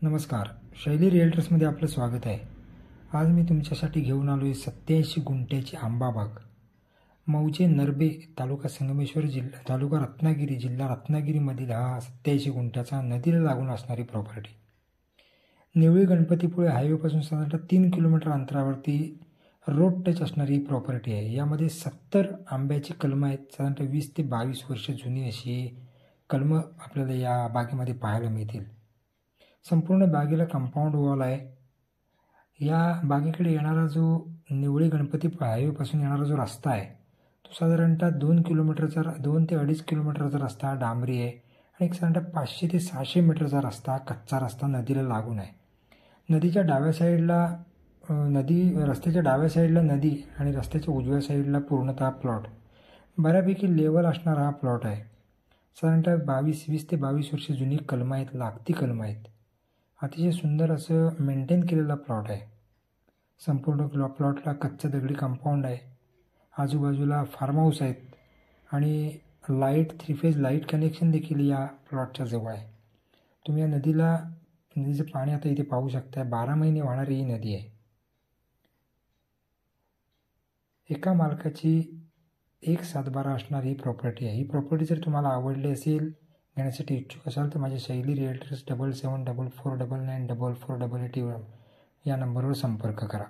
नमस्कार, शैली रिअल्टर्समध्ये आपलं स्वागत आहे. आज मी तुमच्यासाठी घेऊन आलो आहे 87 गुंठ्याची आंबाबाग. मौजे नरबे, तालुका संगमेश्वर, तालुका रत्नागिरी, जिल्हा रत्नागिरीमधील हा 87 गुंठ्याचा नदीला लागून असणारी प्रॉपर्टी. निवळी गणपतीपुळे हायवेपासून साधारणतः 3 किलोमीटर अंतरावरती रोड टच असणारी प्रॉपर्टी आहे. यामध्ये 70 आंब्याची कलमं आहेत. साधारणतः 20 ते 22 वर्ष जुनी अशी कलमं आपल्याला या बागेमध्ये पाहायला मिळतील. संपूर्ण बागेला कंपाऊंड वॉल आहे. या बागेकडे येणारा जो निवळी गणपती हायवेपासून येणारा जो रस्ता आहे तो साधारणतः 2 ते 2.5 किलोमीटरचा रस्ता डांबरी आहे आणि एक साधारणतः 500 ते 600 मीटरचा रस्ता कच्चा रस्ता नदीला लागून आहे. नदीच्या डाव्या साईडला रस्त्याच्या डाव्या साईडला नदी आणि रस्त्याच्या उजव्या साईडला पूर्णतः प्लॉट. बऱ्यापैकी लेवल असणारा हा प्लॉट आहे. साधारणतः 20 ते 22 वर्ष जुनी कलमं आहेत, लागती कलमं आहेत. अतिशय सुंदर असं मेंटेन केलेला प्लॉट आहे. संपूर्ण प्लॉटला कच्च्या दगडी कंपाऊंड आहे. आजूबाजूला फार्म हाऊस आहेत आणि लाईट 3 फेज लाईट कनेक्शन देखील या प्लॉटच्या जवळ आहे. तुम्ही या नदीचं पाणी आता इथे पाहू शकता. 12 महिने वाहणारी ही नदी आहे. एका मालकाची 1/7 असणारी ही प्रॉपर्टी आहे. ही प्रॉपर्टी जर तुम्हाला आवडली असेल, घेण्यासाठी इच्छुक असाल तर माझ्या शैली रिअल्टर्स 7744994488 या नंबरवर संपर्क करा.